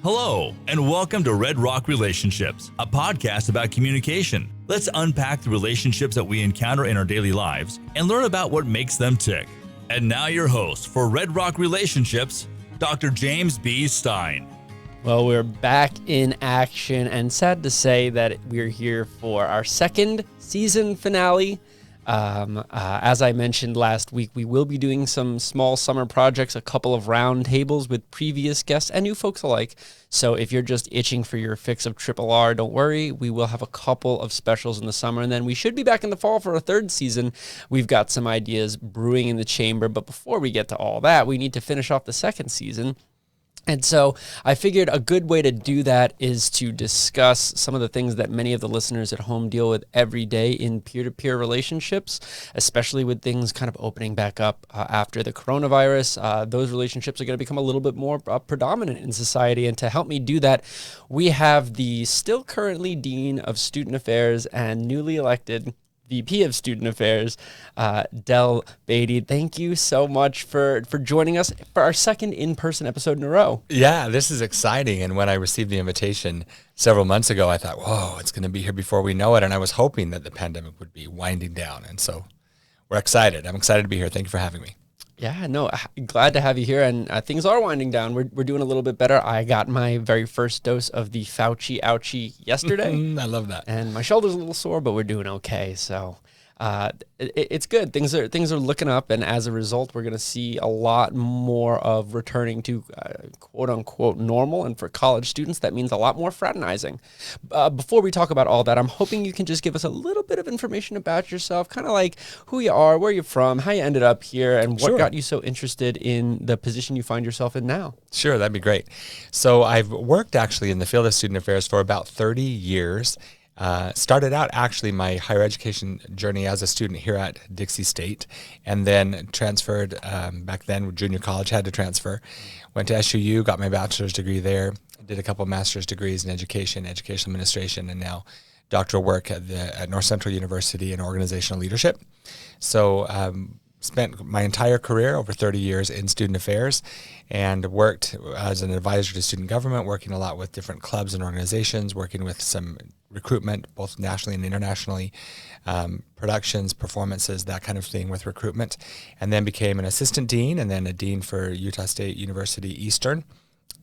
Hello, and welcome to Red Rock Relationships, a podcast about communication. Let's unpack the relationships that we encounter in our daily lives and learn about what makes them tick. And now your host for Red Rock Relationships, Dr. James B. Stein. Well, we're back in action, and sad to say that we're here for our second season finale. As I mentioned last week, we will be doing some small summer projects, a couple of round tables with previous guests and new folks alike. So if you're just itching for your fix of Triple R, don't worry. We will have a couple of specials in the summer, and then we should be back in the fall for a third season. We've got some ideas brewing in the chamber, but before we get to all that, we need to finish off the second season. And so I figured a good way to do that is to discuss some of the things that many of the listeners at home deal with every day in peer-to-peer relationships, especially with things kind of opening back up after the coronavirus. Those relationships are going to become a little bit more predominant in society. And to help me do that, we have the still currently Dean of Student Affairs and newly elected VP of Student Affairs, Beatty. Thank you so much for joining us for our second in-person episode in a row. Yeah, this is exciting. And when I received the invitation several months ago, I thought, whoa, it's going to be here before we know it. And I was hoping that the pandemic would be winding down. And so we're excited. I'm excited to be here. Thank you for having me. Yeah, no, glad to have you here. And things are winding down. We're doing a little bit better. I got my very first dose of the Fauci ouchie yesterday. I love that. And my shoulder's a little sore, but we're doing okay. So it's good. Things are looking up. And as a result, we're going to see a lot more of returning to quote unquote normal. And for college students, that means a lot more fraternizing. Before we talk about all that, I'm hoping you can just give us a little bit of information about yourself, kind of like who you are, where you're from, how you ended up here, and what got you so interested in the position you find yourself in now. Sure, that'd be great. So I've worked actually in the field of student affairs for about 30 years. Started out actually my higher education journey as a student here at Dixie State, and then transferred, back then junior college had to transfer, went to SUU, got my bachelor's degree there, did a couple of master's degrees in education, educational administration, and now doctoral work at North Central University in organizational leadership. So spent my entire career, over 30 years, in student affairs, and worked as an advisor to student government, working a lot with different clubs and organizations, working with some recruitment, both nationally and internationally, productions, performances, that kind of thing with recruitment, and then became an assistant dean and then a dean for Utah State University Eastern.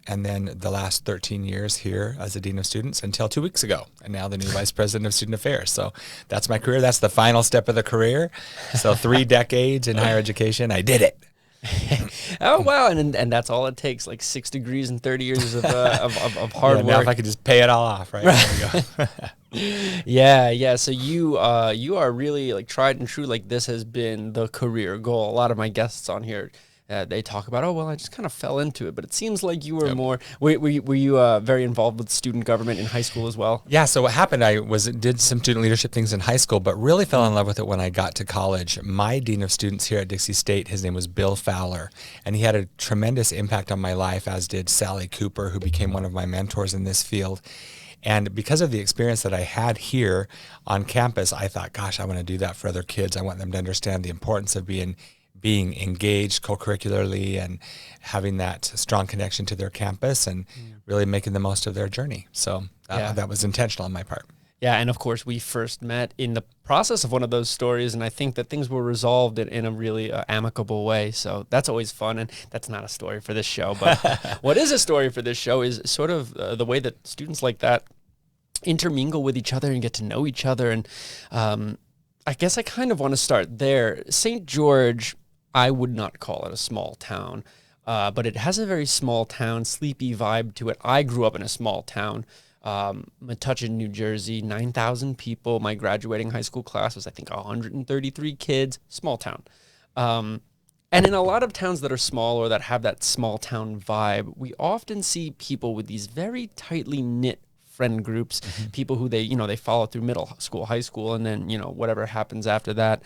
And then the last 13 years here as a dean of students until 2 weeks ago, and now the new vice president of student affairs. So that's my career. That's the final step of the career. So 3 decades in higher education. I did it. Oh, wow. And that's all it takes, like 6 degrees and 30 years of hard work. Now if I could just pay it all off, right? There we go. Yeah. So you are really like tried and true. Like this has been the career goal. A lot of my guests on here, they talk about, oh, well, I just kind of fell into it. But it seems like you were more, were you very involved with student government in high school as well? Yeah, so what happened, I did some student leadership things in high school, but really fell in love with it when I got to college. My dean of students here at Dixie State, his name was Bill Fowler, and he had a tremendous impact on my life, as did Sally Cooper, who became one of my mentors in this field. And because of the experience that I had here on campus, I thought, gosh, I want to do that for other kids. I want them to understand the importance of being engaged co-curricularly and having that strong connection to their campus and really making the most of their journey. So that was intentional on my part. Yeah, and of course, we first met in the process of one of those stories, and I think that things were resolved in a really amicable way. So that's always fun, and that's not a story for this show. But what is a story for this show is sort of the way that students like that intermingle with each other and get to know each other. And I guess I kind of want to start there. St. George, I would not call it a small town, but it has a very small town, sleepy vibe to it. I grew up in a small town, Metuchen, New Jersey, 9,000 people. My graduating high school class was, I think, 133 kids, small town. And in a lot of towns that are small or that have that small town vibe, we often see people with these very tightly knit friend groups, people who they follow through middle school, high school, and then, whatever happens after that.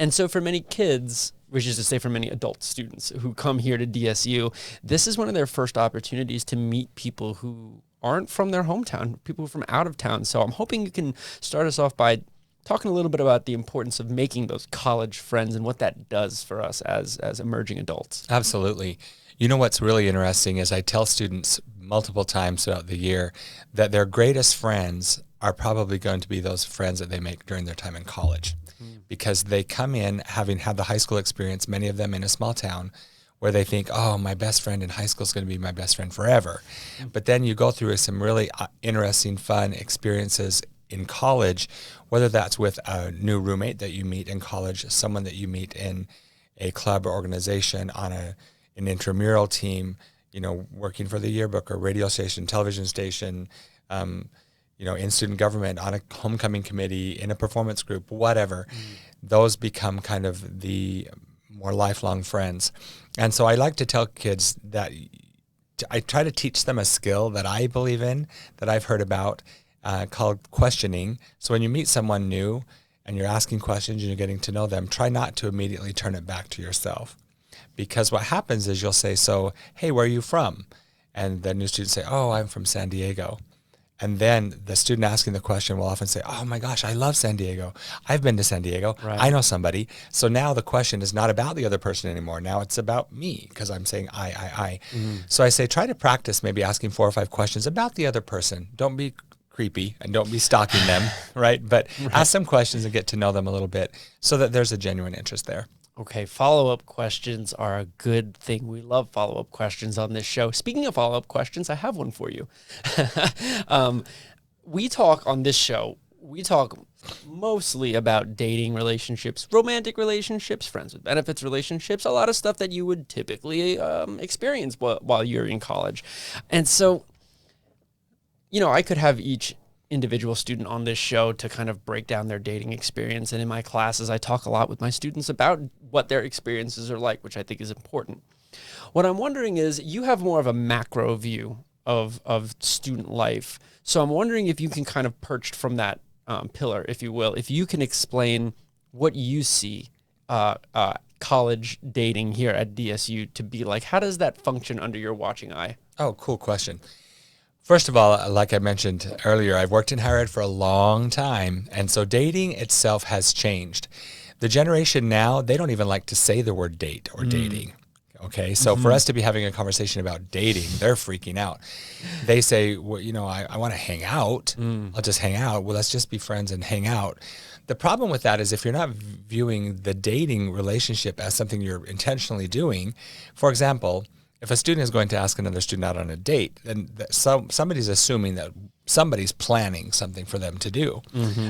And so for many kids, which is to say for many adult students who come here to DSU, this is one of their first opportunities to meet people who aren't from their hometown, people from out of town. So I'm hoping you can start us off by talking a little bit about the importance of making those college friends and what that does for us as emerging adults. Absolutely. You know what's really interesting is I tell students multiple times throughout the year that their greatest friends are probably going to be those friends that they make during their time in college, because they come in having had the high school experience, many of them in a small town, where they think, oh, my best friend in high school is going to be my best friend forever. But then you go through some really interesting, fun experiences in college, whether that's with a new roommate that you meet in college, someone that you meet in a club or organization, on an intramural team, working for the yearbook or radio station, television station, in student government, on a homecoming committee, in a performance group, whatever. Those become kind of the more lifelong friends. And so I like to tell kids that I try to teach them a skill that I believe in, that I've heard about, called questioning. So when you meet someone new and you're asking questions and you're getting to know them, try not to immediately turn it back to yourself. Because what happens is you'll say, so, hey, where are you from? And the new students say, oh, I'm from San Diego. And then the student asking the question will often say, oh my gosh, I love San Diego. I've been to San Diego. Right. I know somebody. So now the question is not about the other person anymore. Now it's about me, because I'm saying I. So I say, try to practice maybe asking 4 or 5 questions about the other person. Don't be creepy and don't be stalking them, right? But ask some questions and get to know them a little bit so that there's a genuine interest there. Okay, follow-up questions are a good thing. We love follow-up questions on this show. Speaking of follow-up questions, I have one for you. We talk on this show, mostly about dating relationships, romantic relationships, friends with benefits relationships, a lot of stuff that you would typically experience while you're in college. And so, I could have each individual student on this show to kind of break down their dating experience. And in my classes, I talk a lot with my students about what their experiences are like, which I think is important. What I'm wondering is, you have more of a macro view of student life. So I'm wondering if you can kind of perch from that pillar, if you will, if you can explain what you see college dating here at DSU to be like. How does that function under your watching eye? Oh, cool question. First of all, like I mentioned earlier, I've worked in higher ed for a long time, and so dating itself has changed. The generation now, they don't even like to say the word date or dating. Okay, so for us to be having a conversation about dating, they're freaking out. They say, well, I want to hang out. I'll just hang out. Well, let's just be friends and hang out. The problem with that is if you're not viewing the dating relationship as something you're intentionally doing, for example, if a student is going to ask another student out on a date, then somebody's assuming that somebody's planning something for them to do.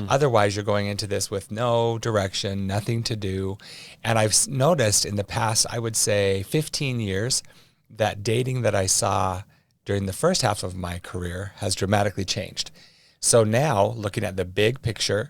Otherwise, you're going into this with no direction, nothing to do. And I've noticed in the past, I would say 15 years, that dating that I saw during the first half of my career has dramatically changed. So now, looking at the big picture,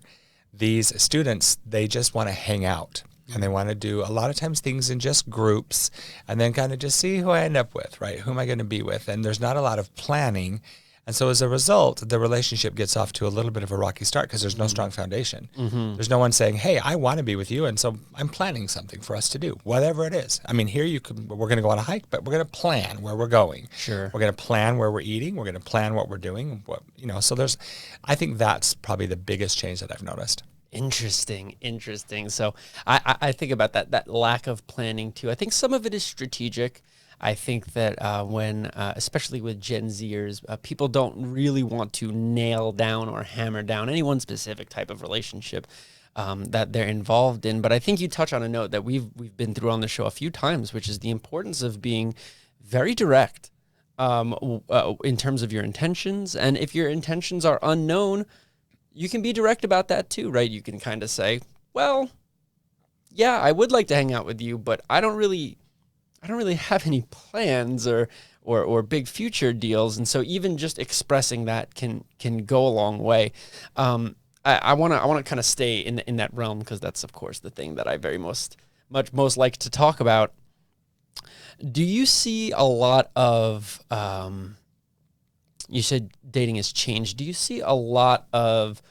these students, they just want to hang out. And they want to do a lot of times things in just groups and then kind of just see who I end up with, right? Who am I going to be with? And there's not a lot of planning. And so as a result, the relationship gets off to a little bit of a rocky start because there's no strong foundation. There's no one saying, hey, I want to be with you. And so I'm planning something for us to do, whatever it is. I mean, here we're going to go on a hike, but we're going to plan where we're going. Sure. We're going to plan where we're eating. We're going to plan what we're doing. So I think that's probably the biggest change that I've noticed. Interesting. So I think about that lack of planning too. I think some of it is strategic. I think that especially with Gen Zers, people don't really want to nail down or hammer down any one specific type of relationship that they're involved in. But I think you touch on a note that we've been through on the show a few times, which is the importance of being very direct in terms of your intentions. And if your intentions are unknown, you can be direct about that too, right? You can kind of say, well, yeah, I would like to hang out with you, but I don't really have any plans or big future deals. And so even just expressing that can go a long way. I want to kind of stay in that realm because that's, of course, the thing that I very most like to talk about. Do you see a lot of, you said dating has changed. Do you see a lot of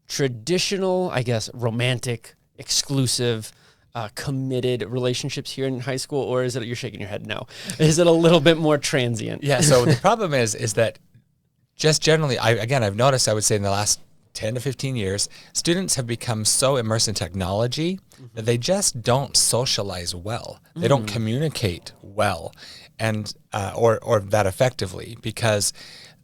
traditional, I guess, romantic, exclusive, committed relationships here in high school, or is it, you're shaking your head no, is it a little bit more transient? Yeah, so the problem is that just generally, I've noticed, I would say in the last 10 to 15 years, students have become so immersed in technology that they just don't socialize well. They don't communicate well and or that effectively, because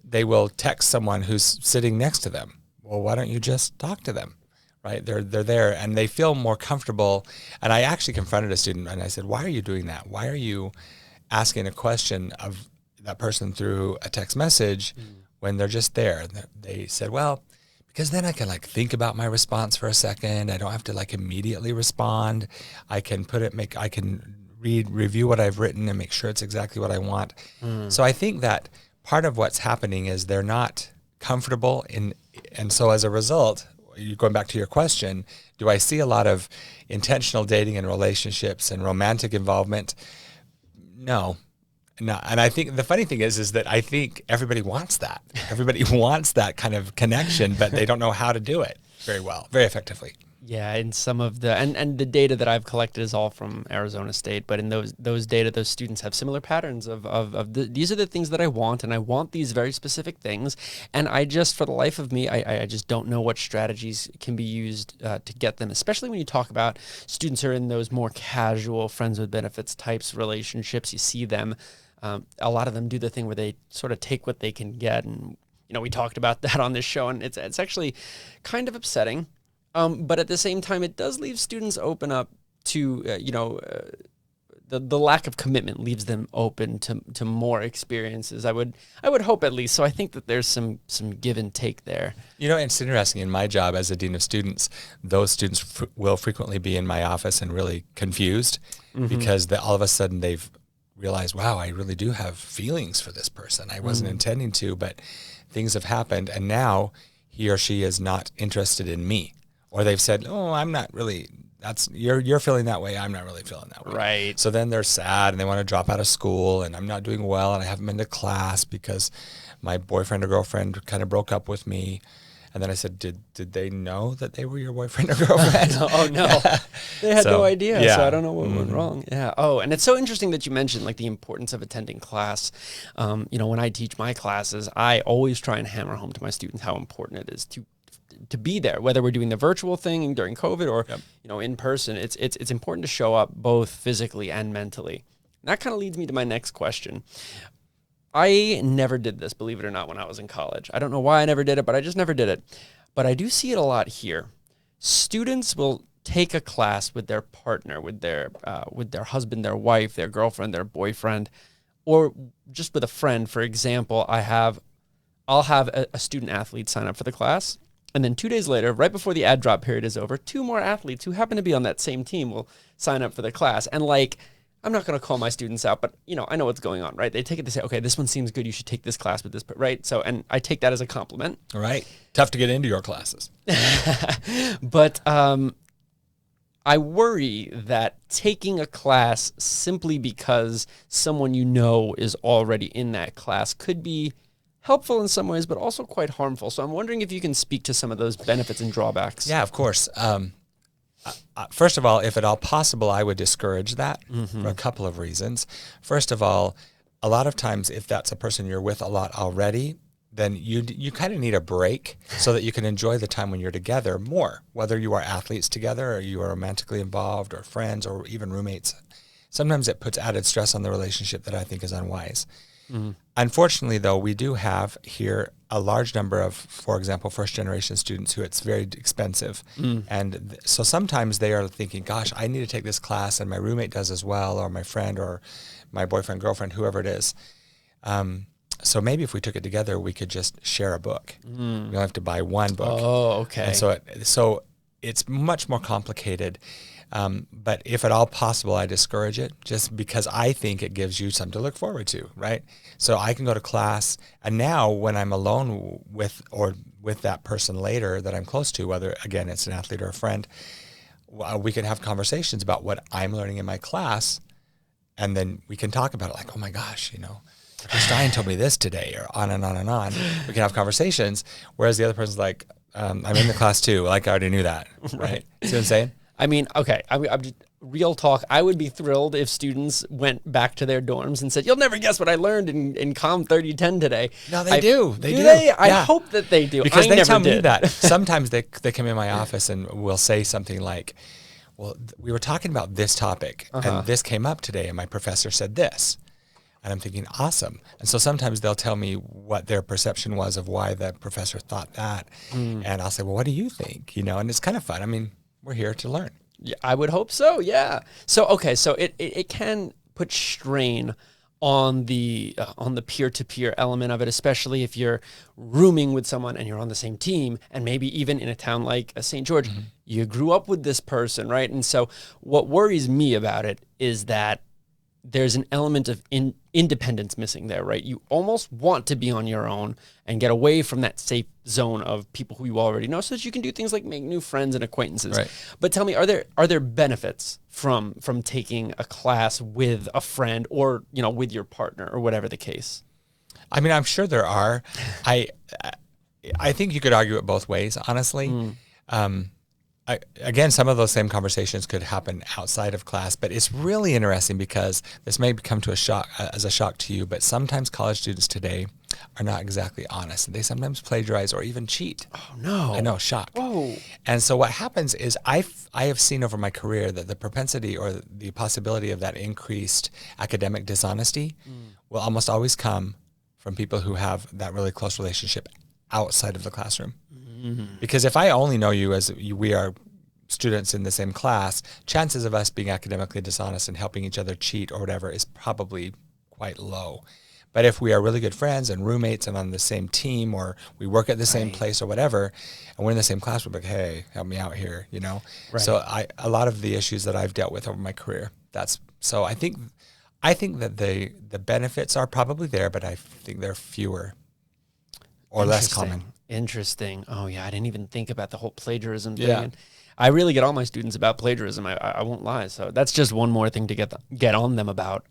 they will text someone who's sitting next to them. Well, why don't you just talk to them? Right? They're there and they feel more comfortable. And I actually confronted a student and I said, why are you doing that? Why are you asking a question of that person through a text message when they're just there? And they said, well, because then I can like think about my response for a second. I don't have to like immediately respond. I can I can review what I've written and make sure it's exactly what I want. So I think that part of what's happening is they're not comfortable and so as a result, going back to your question, do I see a lot of intentional dating and relationships and romantic involvement? No. And I think the funny thing is that I think everybody wants that. Everybody wants that kind of connection, but they don't know how to do it very well, very effectively. Yeah, and some of the and the data that I've collected is all from Arizona State, but in those data, those students have similar patterns of these are the things that I want, and I want these very specific things, and I just, for the life of me, I just don't know what strategies can be used to get them, especially when you talk about students who are in those more casual friends with benefits types relationships. You see them, a lot of them do the thing where they sort of take what they can get, and we talked about that on this show, and it's actually kind of upsetting. But at the same time, it does leave students open up to, the lack of commitment leaves them open to more experiences. I would hope, at least. So I think that there's some give and take there. It's interesting. In my job as a dean of students, those students will frequently be in my office and really confused because all of a sudden they've realized, wow, I really do have feelings for this person. I wasn't intending to, but things have happened, and now he or she is not interested in me. Or they've said, oh, I'm not really, you're feeling that way, I'm not really feeling that way. Right. So then they're sad and they want to drop out of school, and I'm not doing well and I haven't been to class because my boyfriend or girlfriend kind of broke up with me. And then I said, did they know that they were your boyfriend or girlfriend? Oh, no. They had no idea, yeah. so I don't know what went wrong. Yeah. Oh, and it's so interesting that you mentioned like the importance of attending class. When I teach my classes, I always try and hammer home to my students how important it is to be there, whether we're doing the virtual thing during COVID or, in person. It's important to show up both physically and mentally. And that kind of leads me to my next question. I never did this, believe it or not, when I was in college. I don't know why I never did it, but I just never did it. But I do see it a lot here. Students will take a class with their partner, with their husband, their wife, their girlfriend, their boyfriend, or just with a friend. For example, I'll have a student athlete sign up for the class. And then 2 days later, right before the ad drop period is over, 2 more athletes who happen to be on that same team will sign up for the class. And I'm not going to call my students out, but I know what's going on, right? They take it to say, okay, this one seems good. You should take this class with this, right? So, and I take that as a compliment. All right. Tough to get into your classes. But I worry that taking a class simply because someone is already in that class could be helpful in some ways, but also quite harmful. So I'm wondering if you can speak to some of those benefits and drawbacks. Yeah, of course. First of all, if at all possible, I would discourage that for a couple of reasons. First of all, a lot of times if that's a person you're with a lot already, then you kind of need a break so that you can enjoy the time when you're together more, whether you are athletes together or you are romantically involved or friends or even roommates. Sometimes it puts added stress on the relationship that I think is unwise. Unfortunately, though, we do have here a large number of, for example, first-generation students who it's very expensive. And so sometimes they are thinking, gosh, I need to take this class, and my roommate does as well, or my friend, or my boyfriend, girlfriend, whoever it is. So maybe if we took it together, we could just share a book. We don't have to buy one book. Oh, okay. And so it's much more complicated. But if at all possible, I discourage it just because I think it gives you something to look forward to, right? So I can go to class, and now when I'm alone with that person later that I'm close to, whether, again, it's an athlete or a friend, we can have conversations about what I'm learning in my class, and then we can talk about it like, oh my gosh, Dr. Stein told me this today, or on and on and on. We can have conversations, whereas the other person's like, I'm in the class too, like I already knew that, right? See what I'm saying? I mean, okay, real talk, I would be thrilled if students went back to their dorms and said, "You'll never guess what I learned in Com 3010 today." No, they do. They do. They? I Yeah. hope that they do. Because I they never tell me did. that. Sometimes they come in my office and will say something like, well, we were talking about this topic and this came up today and my professor said this. And I'm thinking, awesome. And so sometimes they'll tell me what their perception was of why the professor thought that. And I'll say, well, what do you think? And it's kind of fun. I mean, we're here to learn. Yeah, I would hope so. Yeah. So okay. So it can put strain on the peer-to-peer element of it, especially if you're rooming with someone and you're on the same team, and maybe even in a town like St. George, you grew up with this person, right? And so what worries me about it is that there's an element of independence missing there, right? You almost want to be on your own and get away from that safe zone of people who you already know so that you can do things like make new friends and acquaintances. Right. But tell me, are there benefits from taking a class with a friend or, with your partner or whatever the case? I mean, I'm sure there are. I think you could argue it both ways, honestly. Again, some of those same conversations could happen outside of class, but it's really interesting because this may come to as a shock to you, but sometimes college students today are not exactly honest. They sometimes plagiarize or even cheat. Oh, no. I know, shock. Whoa. And so what happens is I have seen over my career that the propensity or the possibility of that increased academic dishonesty will almost always come from people who have that really close relationship outside of the classroom. Because if I only know you as we are students in the same class, chances of us being academically dishonest and helping each other cheat or whatever is probably quite low. But if we are really good friends and roommates and on the same team or we work at the same place or whatever, and we're in the same class, we're like, hey, help me out here, Right. So a lot of the issues that I've dealt with over my career, so I think that the benefits are probably there, but I think they're fewer or less common. Interesting. Oh yeah, I didn't even think about the whole plagiarism thing. Yeah. And I really get on my students about plagiarism. I won't lie. So that's just one more thing to get on them about.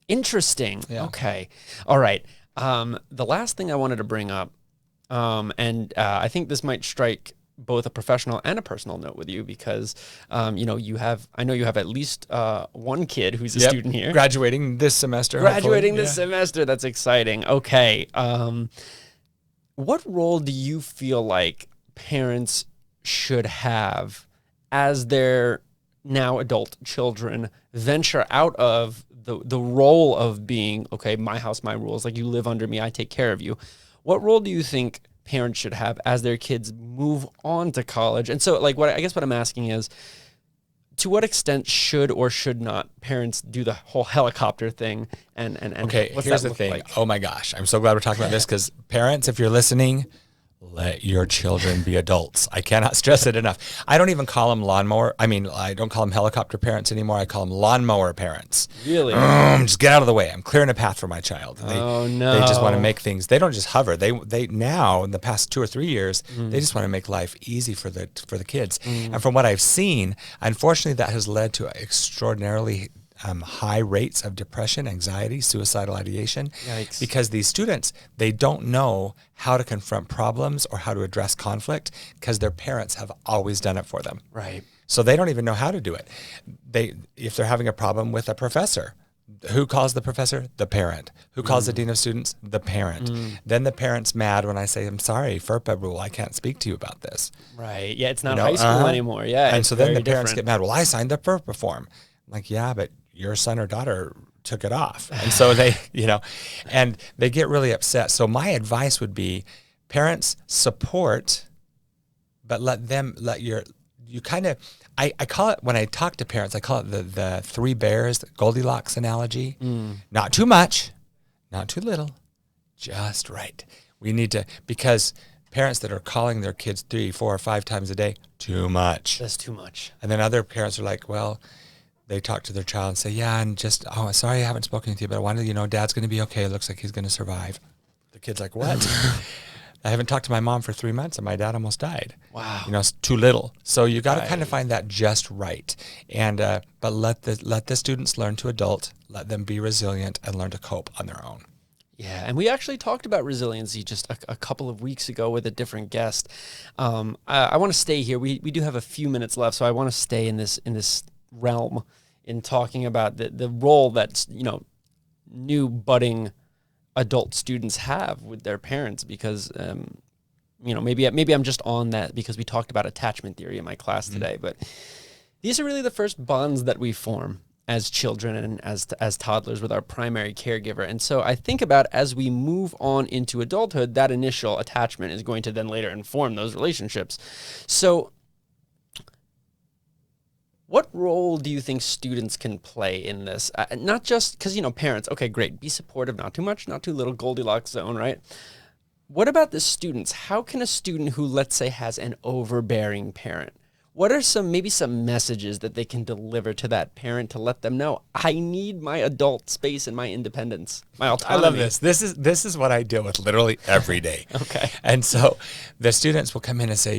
Interesting. Yeah. Okay. All right. The last thing I wanted to bring up, and I think this might strike both a professional and a personal note with you because, I know you have at least one kid who's a student here. Graduating this semester. Graduating this semester. That's exciting. Okay. What role do you feel like parents should have as their now adult children venture out of the role of being, okay, my house, my rules, like you live under me, I take care of you. What role do you think parents should have as their kids move on to college? And so like what I'm asking is, to what extent should or should not parents do the whole helicopter thing? And okay, what's here's that the look thing. like? Oh my gosh, I'm so glad we're talking about this because parents, if you're listening, let your children be adults. I cannot stress it enough. I don't even call them I don't call them helicopter parents anymore. I call them lawnmower parents. Really? Just get out of the way. I'm clearing a path for my child. Oh no! They just want to make things. They don't just hover. They now in the past 2 or 3 years, they just want to make life easy for the kids. And from what I've seen, unfortunately, that has led to extraordinarily high rates of depression, anxiety, suicidal ideation. Yikes. Because these students, they don't know how to confront problems or how to address conflict because their parents have always done it for them. Right. So they don't even know how to do it. If they're having a problem with a professor, who calls the professor? The parent. Who calls the dean of students? The parent. Then the parent's mad when I say, I'm sorry, FERPA rule, I can't speak to you about this. Right. Yeah, it's not high school anymore. Yeah. And so then the parents get mad. Well, I signed the FERPA form. I'm like, yeah, but your son or daughter took it off. And so they, and they get really upset. So my advice would be parents support, but I call it, when I talk to parents, I call it the 3 bears, the Goldilocks analogy. Not too much, not too little, just right. We need to, because parents that are calling their kids 3, 4, or 5 times a day, too much. That's too much. And then other parents are like, well, they talk to their child and say, yeah, and just, oh, sorry I haven't spoken to you, but I wanted you to know Dad's going to be okay. It looks like he's going to survive. The kid's like, what? I haven't talked to my mom for 3 months and my dad almost died. Wow. It's too little. So you got to kind of find that just right. And, but let the students learn to adult, let them be resilient and learn to cope on their own. Yeah, and we actually talked about resiliency just a couple of weeks ago with a different guest. I want to stay here. We do have a few minutes left, so I want to stay in this realm in talking about the role that, new budding adult students have with their parents, because, maybe I'm just on that because we talked about attachment theory in my class today, but these are really the first bonds that we form as children and as toddlers with our primary caregiver. And so I think about, as we move on into adulthood, that initial attachment is going to then later inform those relationships. So what role do you think students can play in this? Not just because, parents, okay, great, be supportive, not too much, not too little, Goldilocks zone, right? What about the students? How can a student who, let's say, has an overbearing parent, what are some messages that they can deliver to that parent to let them know, I need my adult space and my independence, my autonomy? I love this. This is what I deal with literally every day. Okay. And so the students will come in and say,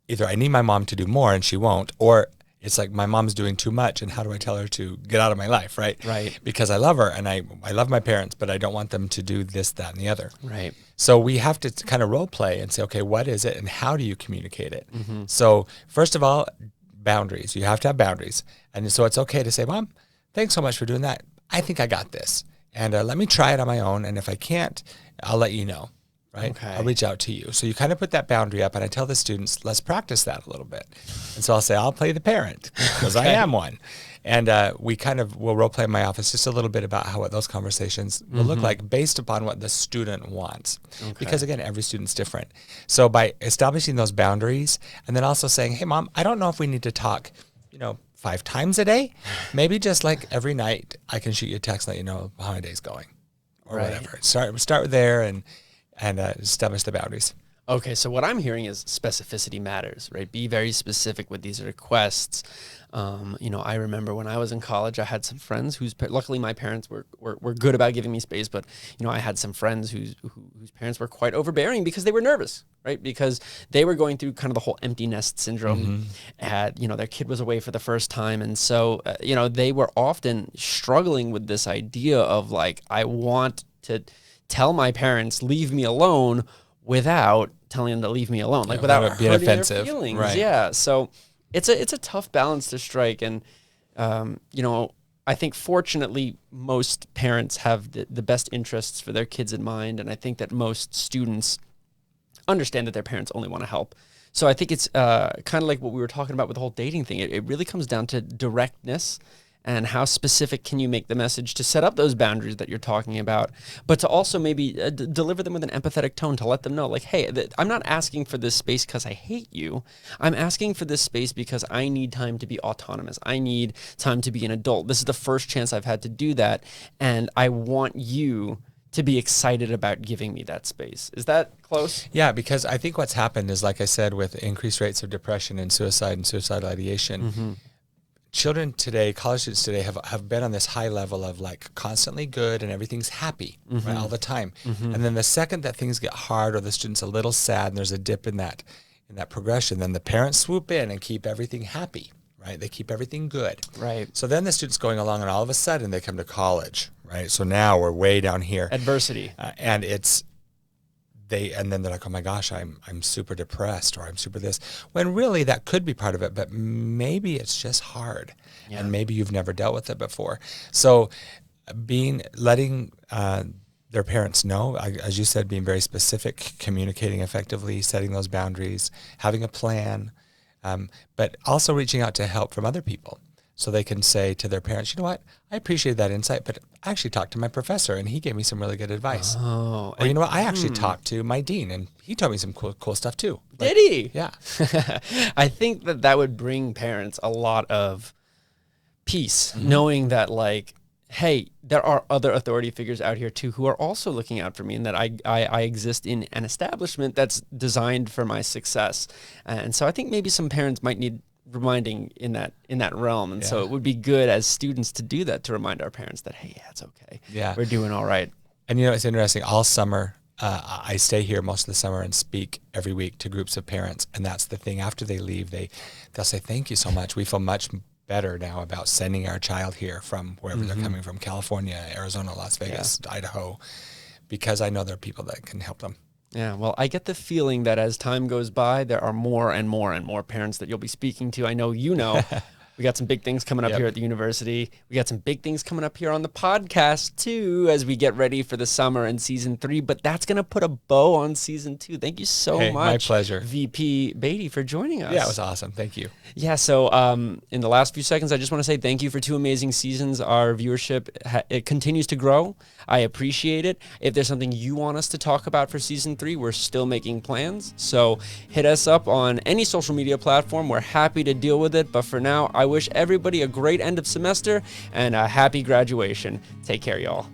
either I need my mom to do more and she won't, or it's like my mom's doing too much and how do I tell her to get out of my life, right? Right. Because I love her and I love my parents, but I don't want them to do this, that, and the other. Right. So we have to kind of role play and say, okay, what is it and how do you communicate it? So first of all, boundaries. You have to have boundaries. And so it's okay to say, Mom, thanks so much for doing that. I think I got this. And let me try it on my own. And if I can't, I'll let you know. Right? Okay. I'll reach out to you. So you kind of put that boundary up, and I tell the students, let's practice that a little bit. And so I'll say, I'll play the parent because I am one. And we kind of will role play in my office just a little bit about what those conversations will look like based upon what the student wants. Okay. Because again, every student's different. So by establishing those boundaries and then also saying, hey, Mom, I don't know if we need to talk, 5 times a day. Maybe just like every night I can shoot you a text and let you know how my day's going or whatever. Start there and establish the boundaries. Okay, so what I'm hearing is specificity matters, right? Be very specific with these requests. I remember when I was in college, I had some friends luckily my parents were good about giving me space, but I had some friends whose parents were quite overbearing because they were nervous, right? Because they were going through kind of the whole empty nest syndrome. Their kid was away for the first time, and so they were often struggling with this idea of like, I want to tell my parents, leave me alone, without telling them to leave me alone, like without being hurting offensive. their feelings. Right. Yeah. So it's a tough balance to strike. And, I think fortunately most parents have the best interests for their kids in mind. And I think that most students understand that their parents only want to help. So I think it's kind of like what we were talking about with the whole dating thing. It really comes down to directness and how specific can you make the message to set up those boundaries that you're talking about, but to also maybe deliver them with an empathetic tone to let them know, like, hey, I'm not asking for this space because I hate you. I'm asking for this space because I need time to be autonomous. I need time to be an adult. This is the first chance I've had to do that, and I want you to be excited about giving me that space. Is that close? Yeah, because I think what's happened is, like I said, with increased rates of depression and suicide and suicidal ideation, children today, college students today have been on this high level of like constantly good and everything's happy right, all the time. And then the second that things get hard or the student's a little sad and there's a dip in that progression, then the parents swoop in and keep everything happy, right? They keep everything good. Right. So then the student's going along and all of a sudden they come to college, right? So now we're way down here. Adversity. And then they're like, oh my gosh, I'm super depressed or I'm super this. When really that could be part of it, but maybe it's just hard and maybe you've never dealt with it before. So letting their parents know, as you said, being very specific, communicating effectively, setting those boundaries, having a plan, but also reaching out to help from other people. So they can say to their parents, you know what, I appreciate that insight, but I actually talked to my professor and he gave me some really good advice. Oh, or you know what, I actually talked to my dean and he told me some cool stuff too. Did he? Yeah. I think that would bring parents a lot of peace, knowing that like, hey, there are other authority figures out here too who are also looking out for me, and that I exist in an establishment that's designed for my success. And so I think maybe some parents might need reminding in that realm, and so it would be good as students to do that, to remind our parents that, hey, it's okay, we're doing all right. And it's interesting, all summer I stay here most of the summer and speak every week to groups of parents, and that's the thing, after they leave they'll say thank you so much, we feel much better now about sending our child here from wherever they're coming from, California, Arizona, Las Vegas, Idaho, because I know there are people that can help them. Yeah, well, I get the feeling that as time goes by, there are more and more and more parents that you'll be speaking to. I know We got some big things coming up here at the university. We got some big things coming up here on the podcast too, as we get ready for the summer and season 3. But that's going to put a bow on season 2. Thank you so much. My pleasure. VP Beatty, for joining us. Yeah, it was awesome. Thank you. Yeah, so in the last few seconds, I just want to say thank you for 2 amazing seasons. Our viewership, it continues to grow. I appreciate it. If there's something you want us to talk about for season 3, we're still making plans. So hit us up on any social media platform. We're happy to deal with it. But for now, I wish everybody a great end of semester and a happy graduation. Take care, y'all.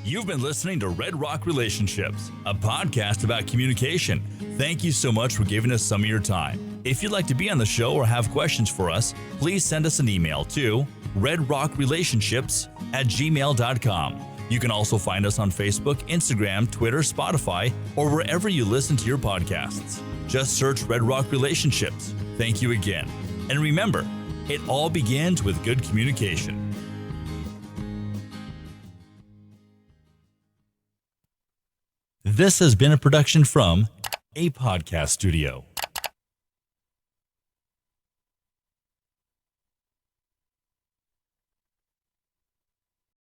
You've been listening to Red Rock Relationships, a podcast about communication. Thank you so much for giving us some of your time. If you'd like to be on the show or have questions for us, please send us an email to redrockrelationships@gmail.com. You can also find us on Facebook, Instagram, Twitter, Spotify, or wherever you listen to your podcasts. Just search Red Rock Relationships. Thank you again. And remember, it all begins with good communication. This has been a production from a podcast studio.